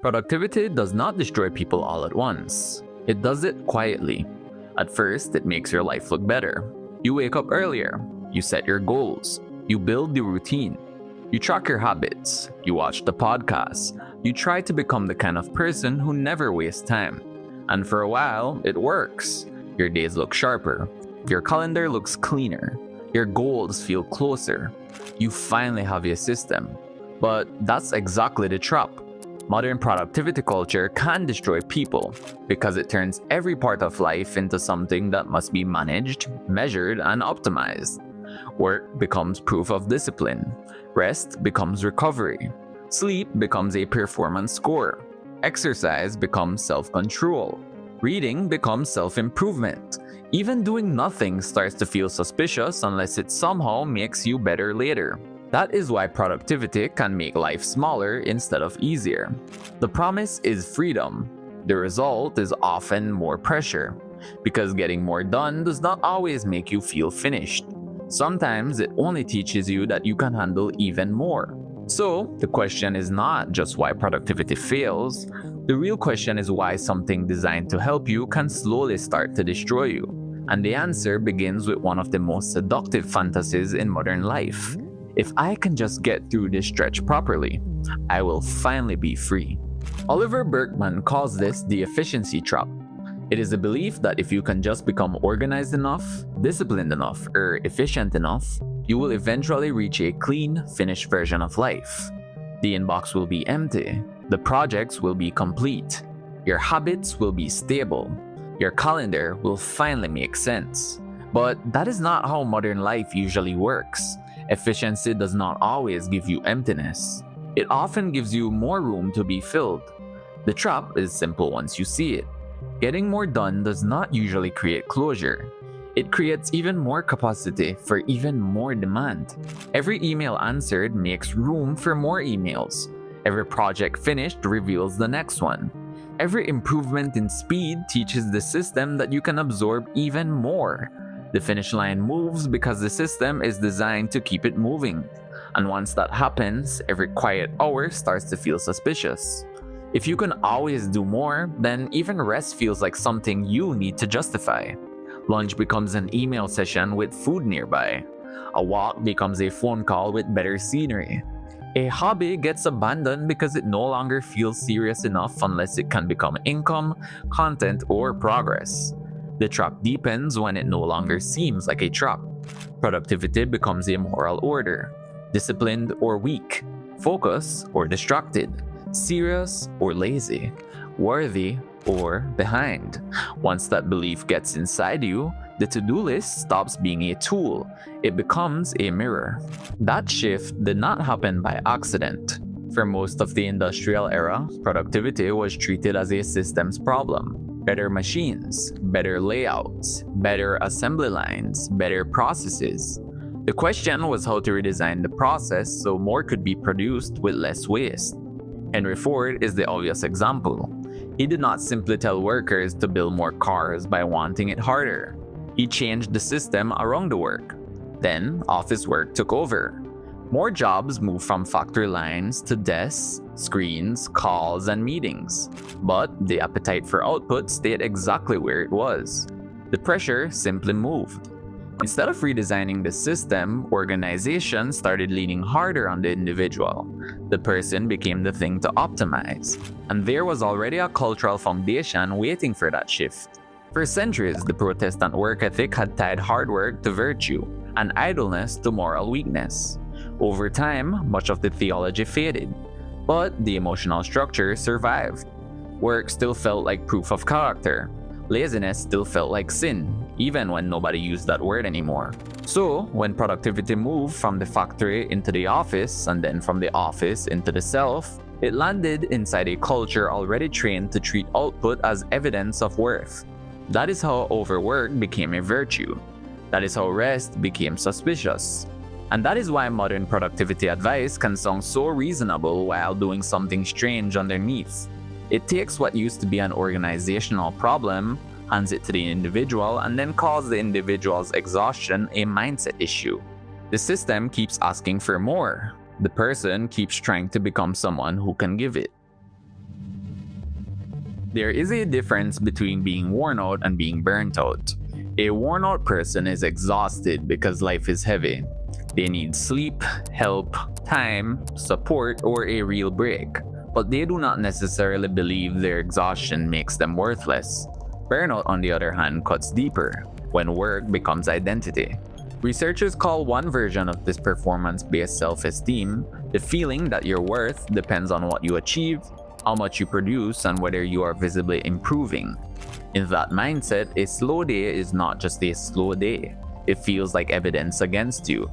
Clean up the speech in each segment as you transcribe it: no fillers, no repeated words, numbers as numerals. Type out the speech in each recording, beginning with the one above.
Productivity does not destroy people all at once. It does it quietly. At first, it makes your life look better. You wake up earlier. You set your goals. You build the routine. You track your habits. You watch the podcasts. You try to become the kind of person who never wastes time. And for a while, it works. Your days look sharper. Your calendar looks cleaner. Your goals feel closer. You finally have your system. But that's exactly the trap. Modern productivity culture can destroy people because it turns every part of life into something that must be managed, measured, and optimized. Work becomes proof of discipline. Rest becomes recovery. Sleep becomes a performance score. Exercise becomes self-control. Reading becomes self-improvement. Even doing nothing starts to feel suspicious unless it somehow makes you better later. That is why productivity can make life smaller instead of easier. The promise is freedom. The result is often more pressure, because getting more done does not always make you feel finished. Sometimes it only teaches you that you can handle even more. So, the question is not just why productivity fails. The real question is why something designed to help you can slowly start to destroy you. And the answer begins with one of the most seductive fantasies in modern life. If I can just get through this stretch properly, I will finally be free. Oliver Burkeman calls this the efficiency trap. It is a belief that if you can just become organized enough, disciplined enough, or efficient enough, you will eventually reach a clean, finished version of life. The inbox will be empty. The projects will be complete. Your habits will be stable. Your calendar will finally make sense. But that is not how modern life usually works. Efficiency does not always give you emptiness. It often gives you more room to be filled. The trap is simple once you see it. Getting more done does not usually create closure. It creates even more capacity for even more demand. Every email answered makes room for more emails. Every project finished reveals the next one. Every improvement in speed teaches the system that you can absorb even more. The finish line moves because the system is designed to keep it moving. And once that happens, every quiet hour starts to feel suspicious. If you can always do more, then even rest feels like something you need to justify. Lunch becomes an email session with food nearby. A walk becomes a phone call with better scenery. A hobby gets abandoned because it no longer feels serious enough unless it can become income, content, or progress. The trap deepens when it no longer seems like a trap. Productivity becomes a moral order. Disciplined or weak. Focused or distracted. Serious or lazy. Worthy or behind. Once that belief gets inside you, the to-do list stops being a tool. It becomes a mirror. That shift did not happen by accident. For most of the industrial era, productivity was treated as a systems problem. Better machines, better layouts, better assembly lines, better processes. The question was how to redesign the process so more could be produced with less waste. Henry Ford is the obvious example. He did not simply tell workers to build more cars by wanting it harder. He changed the system around the work. Then, office work took over. More jobs moved from factory lines to desks, screens, calls, and meetings. But the appetite for output stayed exactly where it was. The pressure simply moved. Instead of redesigning the system, organization started leaning harder on the individual. The person became the thing to optimize. And there was already a cultural foundation waiting for that shift. For centuries, the Protestant work ethic had tied hard work to virtue, and idleness to moral weakness. Over time, much of the theology faded, but the emotional structure survived. Work still felt like proof of character. Laziness still felt like sin, even when nobody used that word anymore. So, when productivity moved from the factory into the office, and then from the office into the self, it landed inside a culture already trained to treat output as evidence of worth. That is how overwork became a virtue. That is how rest became suspicious. And that is why modern productivity advice can sound so reasonable while doing something strange underneath. It takes what used to be an organizational problem, hands it to the individual, and then calls the individual's exhaustion a mindset issue. The system keeps asking for more. The person keeps trying to become someone who can give it. There is a difference between being worn out and being burnt out. A worn out person is exhausted because life is heavy. They need sleep, help, time, support, or a real break. But they do not necessarily believe their exhaustion makes them worthless. Burnout, on the other hand, cuts deeper when work becomes identity. Researchers call one version of this performance-based self-esteem the feeling that your worth depends on what you achieve, how much you produce, and whether you are visibly improving. In that mindset, a slow day is not just a slow day. It feels like evidence against you.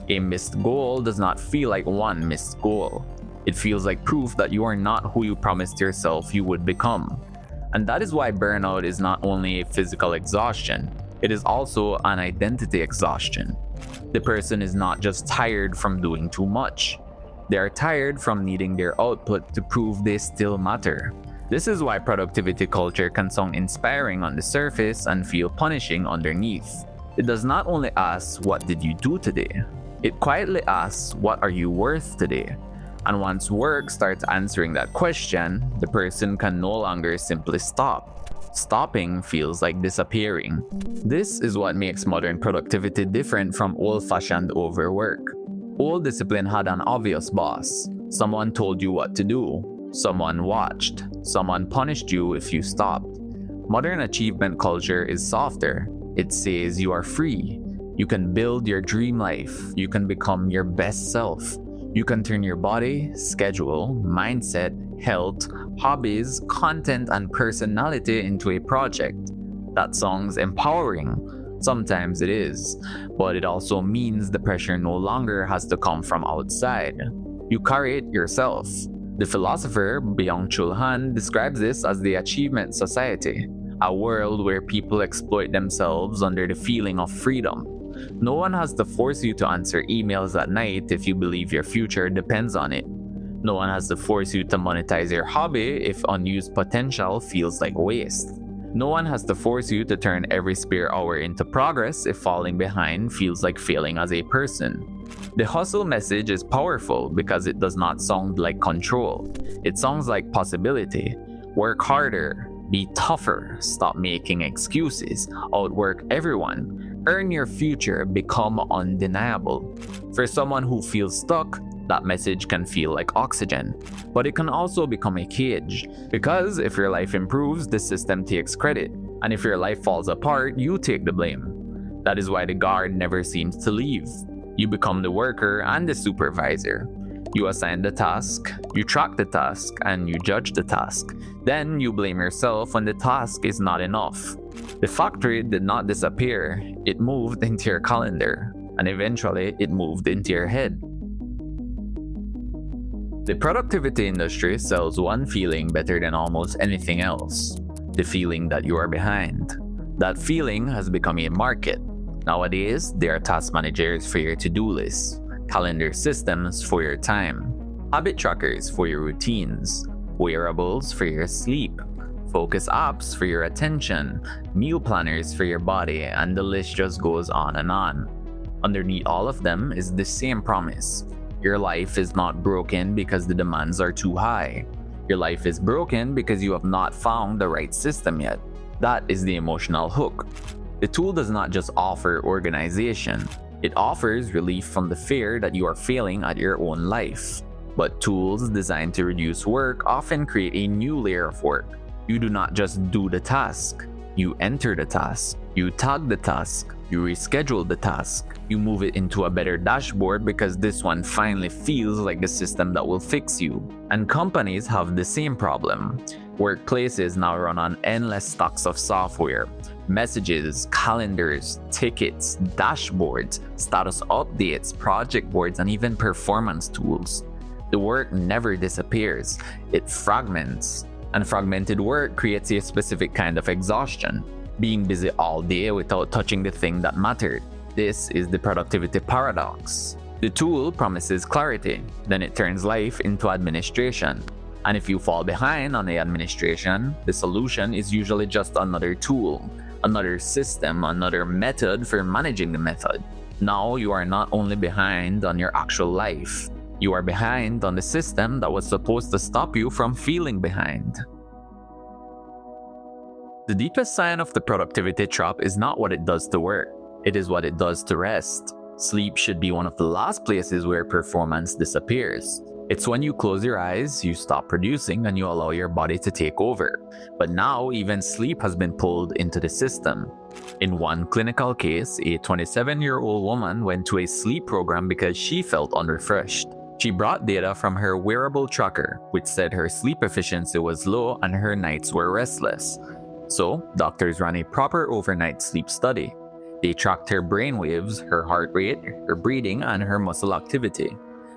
A missed goal does not feel like one missed goal. It feels like proof that you are not who you promised yourself you would become. And that is why burnout is not only a physical exhaustion, it is also an identity exhaustion. The person is not just tired from doing too much. They are tired from needing their output to prove they still matter. This is why productivity culture can sound inspiring on the surface and feel punishing underneath. It does not only ask, "What did you do today?" It quietly asks, "What are you worth today?" And once work starts answering that question, the person can no longer simply stop. Stopping feels like disappearing. This is what makes modern productivity different from old-fashioned overwork. Old discipline had an obvious boss. Someone told you what to do. Someone watched. Someone punished you if you stopped. Modern achievement culture is softer. It says you are free. You can build your dream life. You can become your best self. You can turn your body, schedule, mindset, health, hobbies, content, and personality into a project. That sounds empowering. Sometimes it is, but it also means the pressure no longer has to come from outside. You carry it yourself. The philosopher Byung-Chul describes this as the achievement society, a world where people exploit themselves under the feeling of freedom. No one has to force you to answer emails at night if you believe your future depends on it. No one has to force you to monetize your hobby if unused potential feels like waste. No one has to force you to turn every spare hour into progress if falling behind feels like failing as a person. The hustle message is powerful because it does not sound like control. It sounds like possibility. Work harder, be tougher, stop making excuses, outwork everyone. Earn your future, become undeniable. For someone who feels stuck, that message can feel like oxygen, but it can also become a cage. Because if your life improves, the system takes credit, and if your life falls apart, you take the blame. That is why the guard never seems to leave. You become the worker and the supervisor. You assign the task, you track the task, and you judge the task. Then you blame yourself when the task is not enough. The factory did not disappear, it moved into your calendar, and eventually it moved into your head. The productivity industry sells one feeling better than almost anything else: the feeling that you are behind. That feeling has become a market. Nowadays, there are task managers for your to-do lists, calendar systems for your time, habit trackers for your routines, wearables for your sleep, focus apps for your attention, meal planners for your body, and the list just goes on and on. Underneath all of them is the same promise: your life is not broken because the demands are too high. Your life is broken because you have not found the right system yet. That is the emotional hook. The tool does not just offer organization, it offers relief from the fear that you are failing at your own life. But tools designed to reduce work often create a new layer of work. You do not just do the task, you enter the task, you tag the task, you reschedule the task, you move it into a better dashboard because this one finally feels like the system that will fix you. And companies have the same problem. Workplaces now run on endless stacks of software, messages, calendars, tickets, dashboards, status updates, project boards, and even performance tools. The work never disappears, it fragments. And fragmented work creates a specific kind of exhaustion, being busy all day without touching the thing that mattered. This is the productivity paradox. The tool promises clarity, then it turns life into administration. And if you fall behind on the administration, the solution is usually just another tool, another system, another method for managing the method. Now you are not only behind on your actual life, you are behind on the system that was supposed to stop you from feeling behind. The deepest sign of the productivity trap is not what it does to work, it is what it does to rest. Sleep should be one of the last places where performance disappears. It's when you close your eyes, you stop producing, and you allow your body to take over. But now, even sleep has been pulled into the system. In one clinical case, a 27-year-old woman went to a sleep program because she felt unrefreshed. She brought data from her wearable tracker, which said her sleep efficiency was low and her nights were restless. So, doctors ran a proper overnight sleep study. They tracked her brain waves, her heart rate, her breathing, and her muscle activity.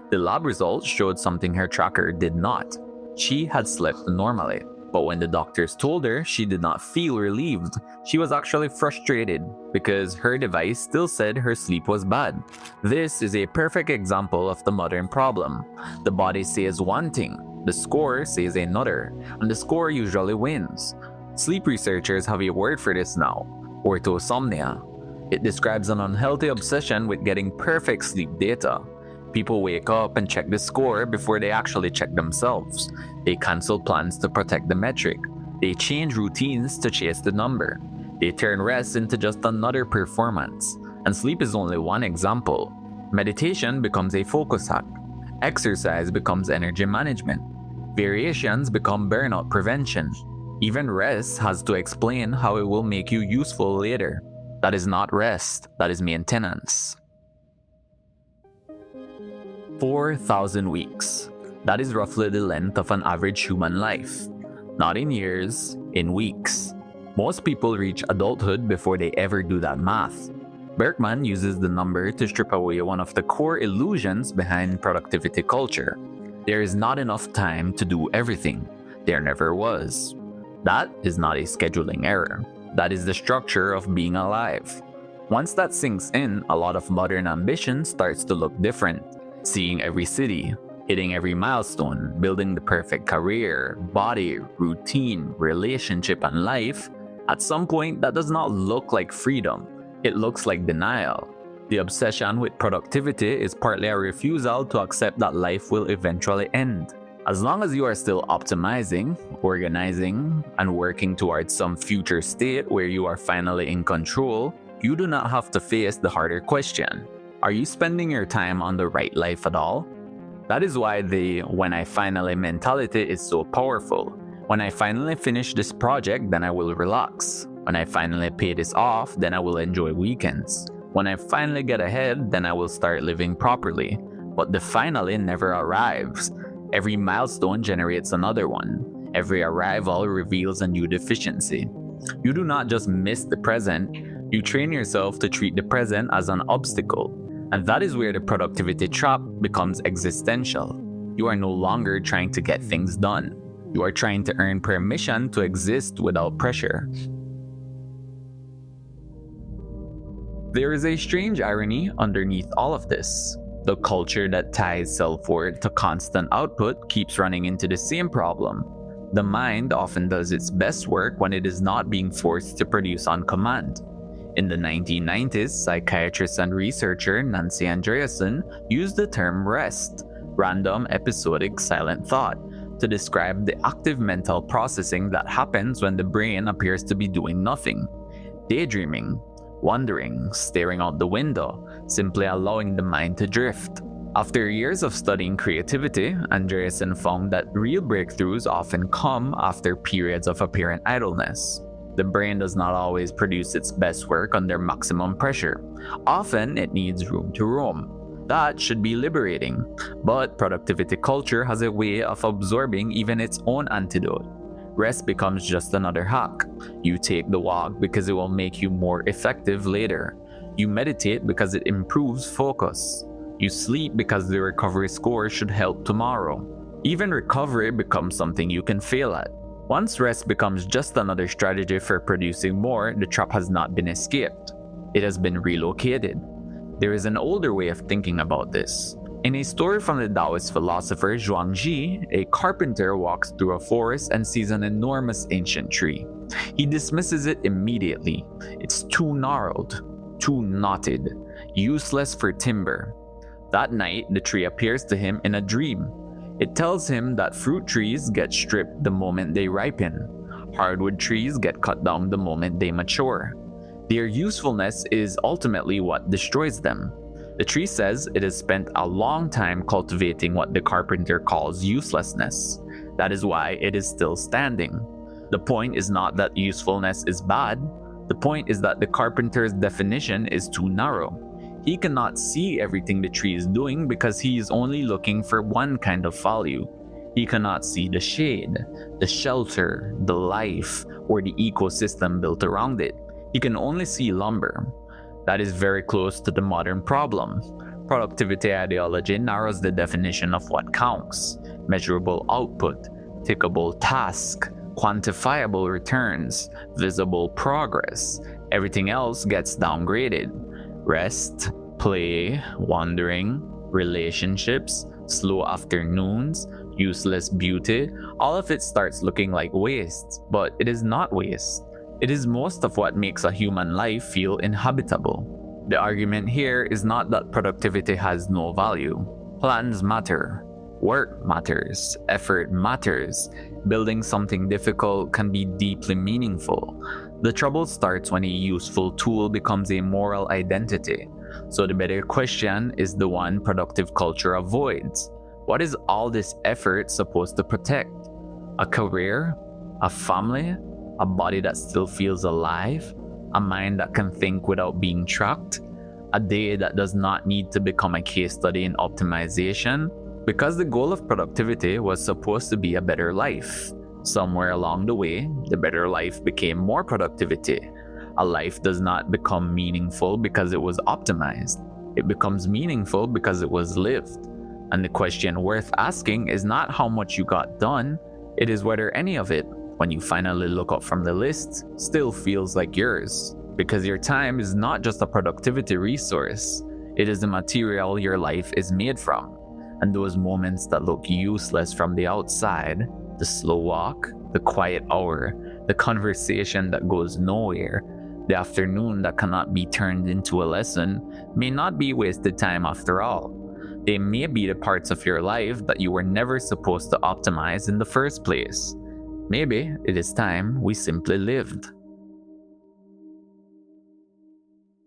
The lab results showed something her tracker did not. She had slept normally, but when the doctors told her she did not feel relieved, she was actually frustrated because her device still said her sleep was bad. This is a perfect example of the modern problem. The body says one thing, the score says another, and the score usually wins. Sleep researchers have a word for this now: orthosomnia. It describes an unhealthy obsession with getting perfect sleep data. People wake up and check the score before they actually check themselves. They cancel plans to protect the metric. They change routines to chase the number. They turn rest into just another performance. And sleep is only one example. Meditation becomes a focus hack. Exercise becomes energy management. Variations become burnout prevention. Even rest has to explain how it will make you useful later. That is not rest, that is maintenance. 4,000 weeks. That is roughly the length of an average human life. Not in years, in weeks. Most people reach adulthood before they ever do that math. Berkman uses the number to strip away one of the core illusions behind productivity culture. There is not enough time to do everything. There never was. That is not a scheduling error. That is the structure of being alive. Once that sinks in, a lot of modern ambition starts to look different. Seeing every city, hitting every milestone, building the perfect career, body, routine, relationship, and life, at some point that does not look like freedom. It looks like denial. The obsession with productivity is partly a refusal to accept that life will eventually end. As long as you are still optimizing, organizing, and working towards some future state where you are finally in control, you do not have to face the harder question. Are you spending your time on the right life at all? That is why the "when I finally" mentality is so powerful. When I finally finish this project, then I will relax. When I finally pay this off, then I will enjoy weekends. When I finally get ahead, then I will start living properly. But the finally never arrives. Every milestone generates another one. Every arrival reveals a new deficiency. You do not just miss the present, you train yourself to treat the present as an obstacle. And that is where the productivity trap becomes existential. You are no longer trying to get things done. You are trying to earn permission to exist without pressure. There is a strange irony underneath all of this. The culture that ties self-worth to constant output keeps running into the same problem. The mind often does its best work when it is not being forced to produce on command. In the 1990s, psychiatrist and researcher Nancy Andreasen used the term rest, random episodic silent thought, to describe the active mental processing that happens when the brain appears to be doing nothing. Daydreaming, wandering, staring out the window, simply allowing the mind to drift. After years of studying creativity, Andreasen found that real breakthroughs often come after periods of apparent idleness. The brain does not always produce its best work under maximum pressure. Often, it needs room to roam. That should be liberating, but productivity culture has a way of absorbing even its own antidote. Rest becomes just another hack. You take the walk because it will make you more effective later. You meditate because it improves focus. You sleep because the recovery score should help tomorrow. Even recovery becomes something you can fail at. Once rest becomes just another strategy for producing more, the trap has not been escaped. It has been relocated. There is an older way of thinking about this. In a story from the Taoist philosopher Zhuangzi, a carpenter walks through a forest and sees an enormous ancient tree. He dismisses it immediately. It's too gnarled, too knotted, useless for timber. That night, the tree appears to him in a dream. It tells him that fruit trees get stripped the moment they ripen. Hardwood trees get cut down the moment they mature. Their usefulness is ultimately what destroys them. The tree says it has spent a long time cultivating what the carpenter calls uselessness. That is why it is still standing. The point is not that usefulness is bad. The point is that the carpenter's definition is too narrow. He cannot see everything the tree is doing because he is only looking for one kind of value. He cannot see the shade, the shelter, the life, or the ecosystem built around it. He can only see lumber. That is very close to the modern problem. Productivity ideology narrows the definition of what counts: measurable output, tickable task, quantifiable returns, visible progress. Everything else gets downgraded. Rest, play, wandering, relationships, slow afternoons, useless beauty, all of it starts looking like waste, but it is not waste. It is most of what makes a human life feel inhabitable. The argument here is not that productivity has no value. Plans matter. Work matters. Effort matters. Building something difficult can be deeply meaningful. The trouble starts when a useful tool becomes a moral identity. So the better question is the one productive culture avoids. What is all this effort supposed to protect? A career? A family? A body that still feels alive? A mind that can think without being tracked? A day that does not need to become a case study in optimization? Because the goal of productivity was supposed to be a better life. Somewhere along the way, the better life became more productivity. A life does not become meaningful because it was optimized. It becomes meaningful because it was lived. And the question worth asking is not how much you got done, it is whether any of it, when you finally look up from the list, still feels like yours. Because your time is not just a productivity resource, it is the material your life is made from. And those moments that look useless from the outside, the slow walk, the quiet hour, the conversation that goes nowhere, the afternoon that cannot be turned into a lesson, may not be wasted time after all. They may be the parts of your life that you were never supposed to optimize in the first place. Maybe it is time we simply lived.